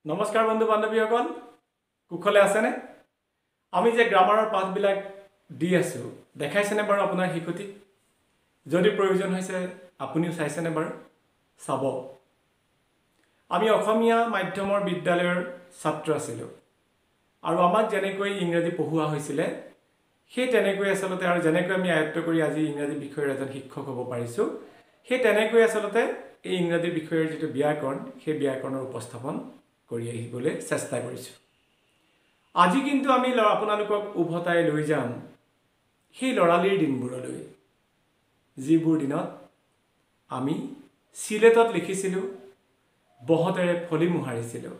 নমস্কাৰ বন্ধু বান্ধৱীসকল কুশলে আছেনে আমি যে গ্ৰামাৰৰ পাঠবিলাক দি আছো দেখাইছেনে বাৰু আপোনাৰ হিকতি যদি প্ৰয়োজন হৈছে আপুনিও চাইছেনে বাৰু চাব আমি অসমীয়া মাধ্যমৰ বিদ্যালয়ৰ ছাত্ৰ আছিলো আৰু আমাক যেনেকৈ ইংৰাজী পঢ়ুৱা হৈছিল সেই তেনেকৈ আসলতে আৰু যেনেকৈ আমি আয়ত্ত কৰি আজি ইংৰাজী বিষয়ৰ এজন শিক্ষক হ'ব পাৰিছো সেই তেনেকৈ আসলতে এই ইংৰাজী বিষয়ৰ যেটো ব্যাকৰণ সেই ব্যাকৰণৰ উপস্থাপন কৰি আহিবলৈ চেষ্টা কৰিছো আজি কিন্তু আমি আপোনালোকক উভতাই লৈ যাম সেই লৰালিৰ দিনবোৰলৈ যিবোৰ দিনত আমি সিলেটত লিখিছিলো বহতেৰে ফলি মুহাৰিছিলো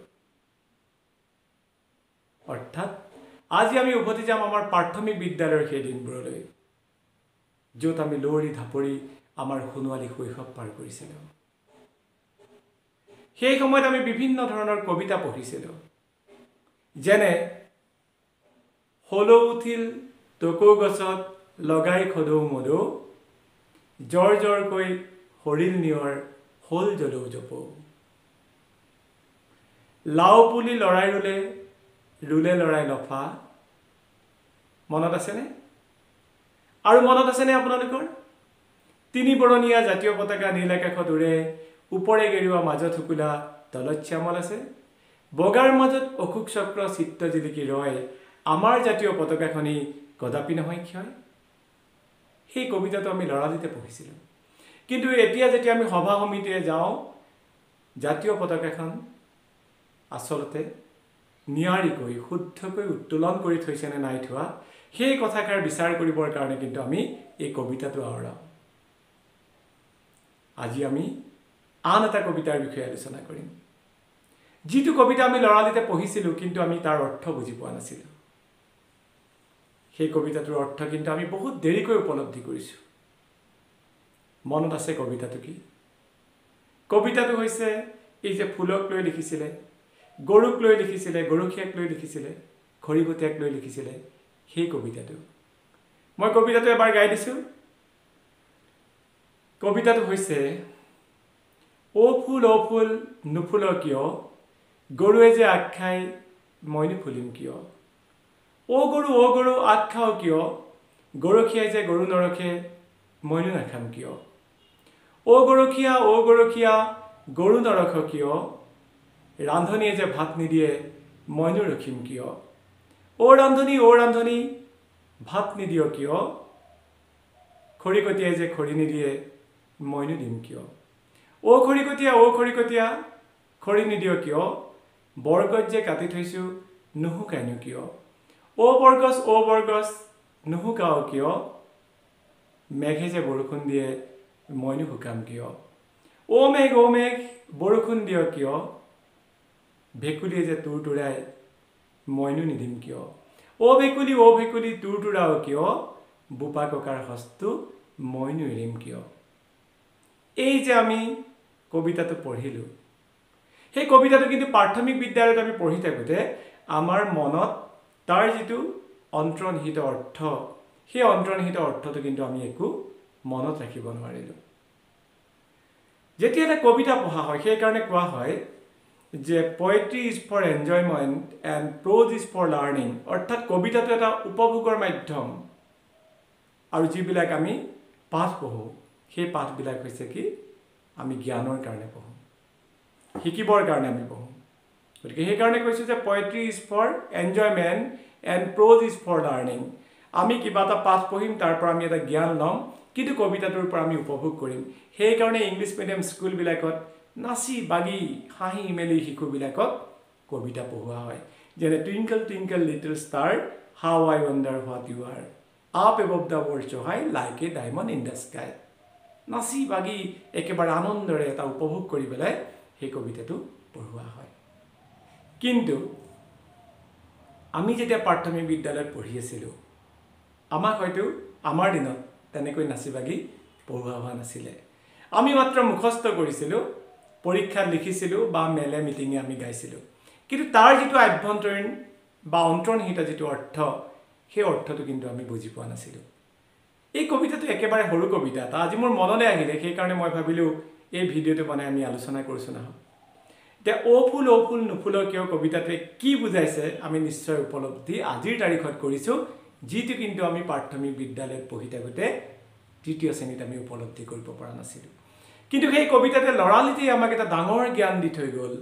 অৰ্থাৎ আজি আমি উভতি যাম আমাৰ প্ৰাথমিক বিদ্যালয়ৰ সেই দিনবোৰলৈ য'ত আমি লৰি ধাপৰি আমাৰ খুনুৱালী শৈশৱ পাৰ কৰিছিলো সেই সময়ত আমি বিভিন্ন ধৰণৰ কবিতা পঢ়িছিলো যেনে হলো উঠিল টকৌ গছত লগাই খদৌ মদৌ জৰ জৰকৈ হৰিল নিয়ৰ হল জলৌ জপৌ লাও পুলি লৰাই ৰুলে ৰুলে লৰাই লফা মনত আছেনে আৰু মনত আছেনে আপোনালোকৰ তিনি বৰণীয়া জাতীয় পতাকা নীল আকাশত উৰে উপৰে গেৰুৱা মাজত হুকুলা তলত শ্যামল আছে বগাৰ মাজত অশোক চক্ৰ চিত্ত জিলিকি ৰয় আমাৰ জাতীয় পতাকাখনি কদাপি নহয় ক্ষয় সেই কবিতাটো আমি লৰালিতে পঢ়িছিলো কিন্তু এতিয়া যেতিয়া আমি সভা সমিতিয়ে যাওঁ জাতীয় পতাকাখন আসলতে নিয়াৰিকৈ শুদ্ধকৈ উত্তোলন কৰি থৈছে নে নাই থোৱা সেই কথাকাৰ বিচাৰ কৰিবৰ কাৰণে কিন্তু আমি এই কবিতাটো আওৰাও আজি আমি আন এটা কবিতাৰ বিষয়ে আলোচনা কৰিম যিটো কবিতা আমি লৰালিতে পঢ়িছিলো কিন্তু আমি তাৰ অৰ্থ বুজি পোৱা নাছিলো সেই কবিতাটোৰ অৰ্থ কিন্তু আমি বহুত দেৰিকৈ উপলব্ধি কৰিছো মনত আছে কবিতাটো কি কবিতাটো হৈছে এই যে ফুলক লৈ লিখিছিলে গৰুক লৈ লিখিছিলে গৰুখিয়াক লৈ লিখিছিলে খৰিগতিয়াক লৈ লিখিছিলে সেই কবিতাটো মই কবিতাটো এবাৰ গাই দিছো কবিতাটো হৈছে ও ফুল নুফুল কিয় গৰুৱে যে আখাই মই নুফুলিম কিয় ও গৰু আখাও কিয় গৰুখিয়াই যে গৰু নৰখে মইনো নাখাম কিয় ও গৰুখিয়া গৰু নৰখ কিয় ৰান্ধনীয়ে যে ভাত নিদিয়ে মইনো ৰখিম কিয় ও ৰান্ধনী ভাত নিদিয় কিয় খৰিকটীয়াই যে খৰি নিদিয়ে মইনো দিম কিয় ও খৰিকটীয়া খৰি নিদিয় কিয় বৰগছ যে কাটি থৈছো নুহুকাইনো কিয় ও বৰগছ নুহুকাও কিয় মেঘে যে বৰষুণ দিয়ে মইনো শুকাম কিয় ও মেঘ বৰষুণ দিয় কিয় ভেকুলিয়ে যে তুৰ তুৰাই মইনো নিদিম কিয় ও ভেকুলি তুৰ তুৰাও কিয় বোপা ককাৰ হস্তু মইনো এৰিম কিয় এই যে আমি কবিতাটো পঢ়িলো সেই কবিতাটো কিন্তু প্ৰাথমিক বিদ্যালয়ত আমি পঢ়ি থাকোতে আমাৰ মনত তাৰ যেটো অন্তৰ্নিহিত অৰ্থ সেই অন্তৰ্নিহিত অৰ্থটো কিন্তু আমি একো মনত ৰাখিব নোৱাৰিলো যেতিয়া এটা কবিতা পঢ়া হয় সেই কাৰণে কোৱা হয় যে poetry is for enjoyment and prose is for learning অৰ্থাৎ কবিতাটো এটা উপভোগৰ মাধ্যম আৰু যিবিলাক আমি পাঠ পঢ়ো সেই পাঠবিলাক হৈছে কি আমি জ্ঞানৰ কাৰণে পঢ়ো শিকিবৰ কাৰণে আমি পঢ়ো গতিকে সেই কাৰণে কৈছো যে poetry is for enjoyment and prose is for learning আমি কিবা এটা পাঠ পঢ়িম তাৰ পৰা আমি এটা জ্ঞান লম কিন্তু কবিতাটোৰ পৰা আমি উপভোগ কৰিম সেই কাৰণে ইংলিশ মিডিয়াম স্কুল বিলাকত নাচি বাগি হাঁহি মেলি শিশুবিলাকক কবিতা পঢ়োৱা হয় যেনে twinkle twinkle little star how I wonder what you are up above the world so high like a diamond in the sky নাচি বাগি একেবাৰে আনন্দৰে এটা উপভোগ কৰি পেলাই সেই কবিতাটো পঢ়োৱা হয় কিন্তু আমি যেতিয়া প্ৰাথমিক বিদ্যালয়ত পঢ়ি আছিলো আমাক হয়তো আমাৰ দিনত তেনেকৈ নাচি বাগি পঢ়োৱা হোৱা নাছিলে আমি মাত্ৰ মুখস্থ কৰিছিলো পৰীক্ষাত লিখিছিলো বা মেলে মিটিঙে আমি গাইছিলো কিন্তু তাৰ যেটো আভ্যন্তৰীণ বা অন্তৰ্নিহিত যেটো অৰ্থ সেই অৰ্থটো কিন্তু আমি বুজি পোৱা নাছিলো এই কবিতাটো একেবাৰে সৰু কবিতা তা আজি মোৰ মনলৈ আহিলে সেই কাৰণে মই ভাবিলো এই ভিডিওটো বনাই আমি আলোচনা কৰিছো না এতিয়া ফুল নুফুল কিয় কবিতাটোৱে কি বুজাইছে আমি নিশ্চয় উপলব্ধি আজিৰ তাৰিখত কৰিছোঁ, যিটো কিন্তু আমি প্ৰাথমিক বিদ্যালয়ত পঢ়ি থাকোঁতে তৃতীয় শ্ৰেণীত আমি উপলব্ধি কৰিব পৰা নাছিলোঁ। কিন্তু সেই কবিতাটোৱে লৰালিতেই আমাক এটা ডাঙৰ জ্ঞান দি থৈ গ'ল,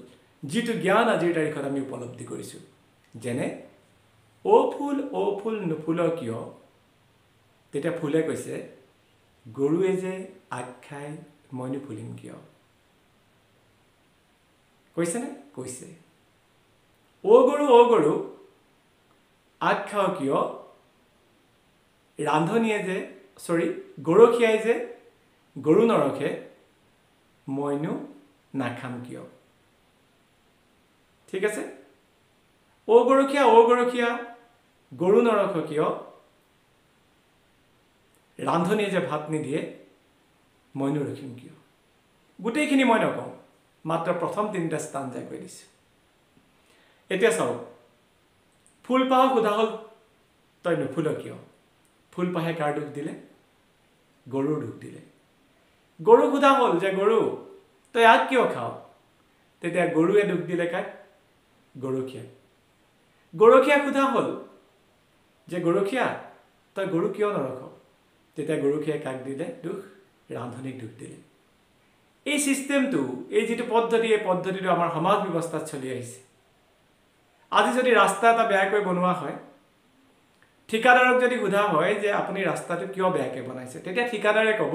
যিটো জ্ঞান আজিৰ তাৰিখত আমি উপলব্ধি কৰিছোঁ। যেনে ফুল নুফুল কিয়, তেতিয়া ফুলে কৈছে গৰুৱে যে আগ খাই মইনো ফুলিম কিয়। কৈছেনে? কৈছে। গৰু আগ খাও কিয়, ৰান্ধনীয়ে যে গৰখীয়াই যে গৰু নৰখে মইনো নাখাম কিয়। ঠিক আছে? গৰখীয়া গৰু নৰখ কিয়, ৰান্ধনীয়ে যে ভাত নিদিয়ে মইনো ৰখিম কিয়। গোটেইখিনি মই নকওঁ, মাত্ৰ প্ৰথম 3টা ষ্টাঞ্জা কৈ দিছোঁ। এতিয়া চাওক, ফুলপাহক সোধা হ'ল তই নুফুল কিয়। ফুলপাহে কাৰ দুখ দিলে? গৰুৰ দুখ দিলে। গৰুক সোধা হ'ল যে গৰু তই আগ কিয় খাৱ, তেতিয়া গৰুৱে দুখ দিলে কাক? গৰখীয়াক। গৰখীয়াক সোধা হ'ল যে গৰখীয়া তই গৰু কিয় নৰখ, তেতিয়া গৰখীয়াই কাক দিলে দুখ? ৰান্ধনীক দুখ দিলে। এই চিষ্টেমটো, এই যিটো পদ্ধতি, এই পদ্ধতিটো আমাৰ সমাজ ব্যৱস্থাত চলি আহিছে। আজি যদি ৰাস্তা এটা বেয়াকৈ বনোৱা হয়, ঠিকাদাৰক যদি সোধা হয় যে আপুনি ৰাস্তাটো কিয় বেয়াকৈ বনাইছে, তেতিয়া ঠিকাদাৰে ক'ব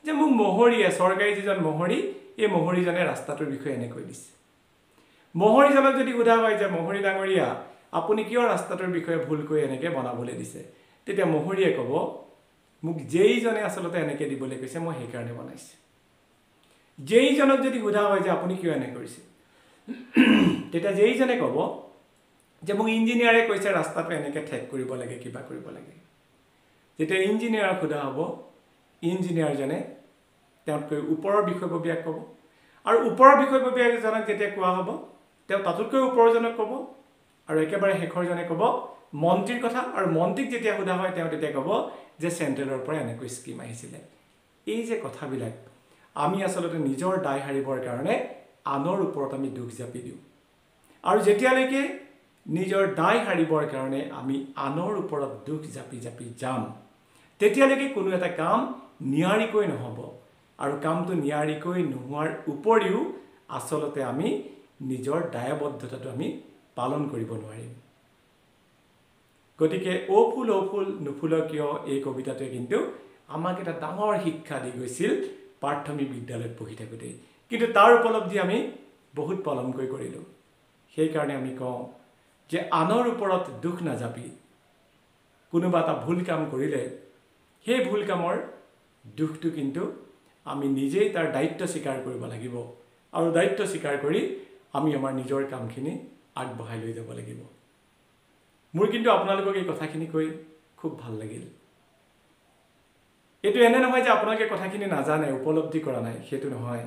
যে মোক মহৰীয়ে, চৰকাৰী যিজন মহৰী, এই মহৰীজনে ৰাস্তাটোৰ বিষয়ে এনেকৈ দিছে। মহৰীজনক যদি সোধা হয় যে মহৰী ডাঙৰীয়া আপুনি কিয় ৰাস্তাটোৰ বিষয়ে ভুলকৈ এনেকৈ বনাবলৈ দিছে, তেতিয়া মহৰীয়ে ক'ব মোক যেইজনে আচলতে এনেকৈ দিবলৈ কৈছে মই সেইকাৰণে বনাইছোঁ। যেইজনক যদি সোধা হয় যে আপুনি কিয় এনে কৰিছে, তেতিয়া যেইজনে ক'ব যে মোক ইঞ্জিনিয়াৰে কৈছে ৰাস্তাটো এনেকৈ ঠেক কৰিব লাগে, কিবা কৰিব লাগে। যেতিয়া ইঞ্জিনিয়াৰক সোধা হ'ব, ইঞ্জিনিয়াৰজনে তেওঁতকৈ ওপৰৰ বিষয়ববীয়াক ক'ব, আৰু ওপৰৰ বিষয়ববীয়াজনক যেতিয়া কোৱা হ'ব তেওঁ তাতোতকৈ ওপৰজনক ক'ব, আৰু একেবাৰে শেষৰজনে ক'ব মন্ত্ৰীৰ কথা, আৰু মন্ত্ৰীক যেতিয়া সোধা হয় তেওঁ তেতিয়া ক'ব যে চেণ্ট্ৰেলৰ পৰা এনেকৈ স্কিম আহিছিলে। এই যে কথাবিলাক আমি আচলতে নিজৰ দায় সাৰিবৰ কাৰণে আনৰ ওপৰত আমি দুখ জাপি দিওঁ, আৰু যেতিয়ালৈকে নিজৰ দায় সাৰিবৰ কাৰণে আমি আনৰ ওপৰত দুখ জাপি জাপি যাম, তেতিয়ালৈকে কোনো এটা কাম নিয়াৰিকৈ নহ'ব, আৰু কামটো নিয়াৰিকৈ নোহোৱাৰ উপৰিও আচলতে আমি নিজৰ দায়বদ্ধতাটো আমি পালন কৰিব নোৱাৰিম। গতিকে ফুল নুফুল কিয় এই কবিতাটোৱে কিন্তু আমাক এটা ডাঙৰ শিক্ষা দি গৈছিল প্ৰাথমিক বিদ্যালয়ত পঢ়ি থাকোঁতেই, কিন্তু তাৰ উপলব্ধি আমি বহুত পলমকৈ কৰিলোঁ। সেইকাৰণে আমি কওঁ যে আনৰ ওপৰত দুখ নাজাপি কোনোবা এটা ভুল কাম কৰিলে সেই ভুল কামৰ দুখটো কিন্তু আমি নিজেই তাৰ দায়িত্ব স্বীকাৰ কৰিব লাগিব, আৰু দায়িত্ব স্বীকাৰ কৰি আমি আমাৰ নিজৰ কামখিনি আগবঢ়াই লৈ যাব লাগিব। মোৰ কিন্তু আপোনালোকক এই কথাখিনি কৈ খুব ভাল লাগিল। এইটো এনে নহয় যে আপোনালোকে কথাখিনি নাজানে, উপলব্ধি কৰা নাই, সেইটো নহয়।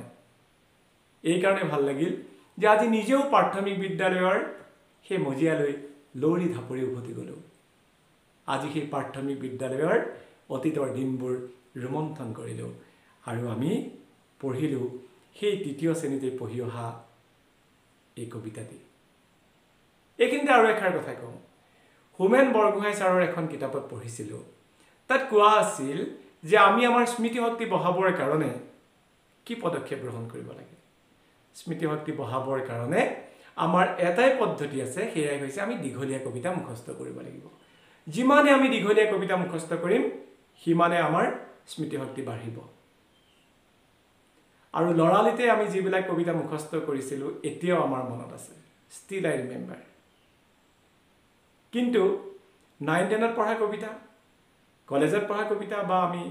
এইকাৰণে ভাল লাগিল যে আজি নিজেও প্ৰাথমিক বিদ্যালয়ৰ সেই মজিয়ালৈ লৰি ঢাপৰি উভতি গ'লোঁ। আজি সেই প্ৰাথমিক বিদ্যালয়ৰ অতীতৰ দিনবোৰ ৰোমন্থন কৰিলোঁ, আৰু আমি পঢ়িলোঁ সেই 3য় শ্ৰেণীতে পঢ়ি অহা এই কবিতাটি। এইখিনিতে আৰু এষাৰ কথা কওঁ, হোমেন বৰগোহাঁই ছাৰৰ এখন কিতাপত পঢ়িছিলোঁ, তাত কোৱা আছিল যে আমি আমাৰ স্মৃতিশক্তি বঢ়াবৰ কাৰণে কি পদক্ষেপ গ্ৰহণ কৰিব লাগে। স্মৃতিশক্তি বঢ়াবৰ কাৰণে আমাৰ এটাই পদ্ধতি আছে, সেয়াই হৈছে আমি দীঘলীয়া কবিতা মুখস্থ কৰিব লাগিব। যিমানে আমি দীঘলীয়া কবিতা মুখস্থ কৰিম সিমানে আমাৰ স্মৃতিশক্তি বাঢ়িব। আৰু লৰালিতে আমি যিবিলাক কবিতা মুখস্থ কৰিছিলোঁ এতিয়াও আমাৰ মনত আছে, ষ্টিল আই ৰিমেম্বাৰ। কিন্তু 9-10ত পঢ়া কবিতা, কলেজত পঢ়া কবিতা, বা আমি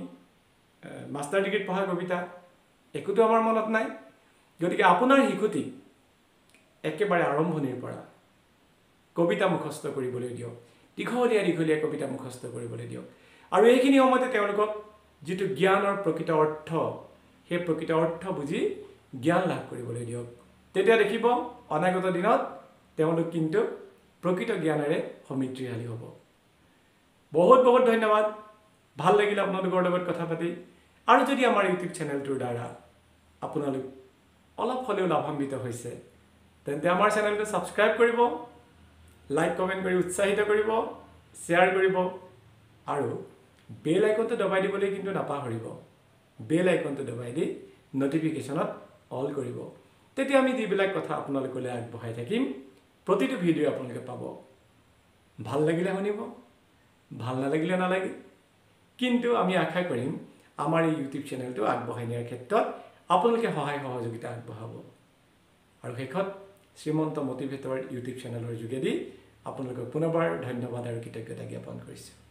মাষ্টাৰ ডিগ্ৰীত পঢ়া কবিতা একোতো আমাৰ মনত নাই। গতিকে আপোনাৰ শিশুটিক একেবাৰে আৰম্ভণিৰ পৰা কবিতা মুখস্থ কৰিবলৈ দিয়ক, দীঘলীয়া কবিতা মুখস্থ কৰিবলৈ দিয়ক, আৰু এইখিনি সময়তে তেওঁলোকক যিটো জ্ঞানৰ প্ৰকৃত অৰ্থ, সেই প্ৰকৃত অৰ্থ বুজি জ্ঞান লাভ কৰিবলৈ দিয়ক। তেতিয়া দেখিব অনাগত দিনত তেওঁলোক কিন্তু প্ৰকৃত জ্ঞানেৰে সমৃদ্ধিশালী হ'ব। বহুত বহুত ধন্যবাদ। ভাল লাগিল আপোনালোকৰ লগত কথা পাতি। আৰু যদি আমাৰ ইউটিউব চেনেলটোৰ দ্বাৰা আপোনালোক অলপ হ'লেও লাভান্বিত হৈছে, তেন্তে আমাৰ চেনেলটো ছাবস্ক্ৰাইব কৰিব, লাইক কমেণ্ট কৰি উৎসাহিত কৰিব, শ্বেয়াৰ কৰিব আৰু বেল আইকনটো দবাই দিবলৈ কিন্তু নাপাহৰিব। বেল আইকনটো দবাই দি নটিফিকেশ্যনত অল কৰিব। তেতিয়া আমি যিবিলাক কথা আপোনালোকলৈ আগবঢ়াই থাকিম প্ৰতিটো ভিডিঅ' আপোনালোকে পাব। ভাল লাগিলে শুনিব, ভাল নালাগিলে নালাগে, কিন্তু আমি আশা কৰিম আমাৰ এই ইউটিউব চেনেলটো আগবঢ়াই নিয়াৰ ক্ষেত্ৰত আপোনালোকে সহায় সহযোগিতা আগবঢ়াব। আৰু শেষত শ্ৰীমন্ত মটিভেটৰ ইউটিউব চেনেলৰ যোগেদি আপোনালোকক পুনৰবাৰ ধন্যবাদ আৰু কৃতজ্ঞতা জ্ঞাপন কৰিছোঁ।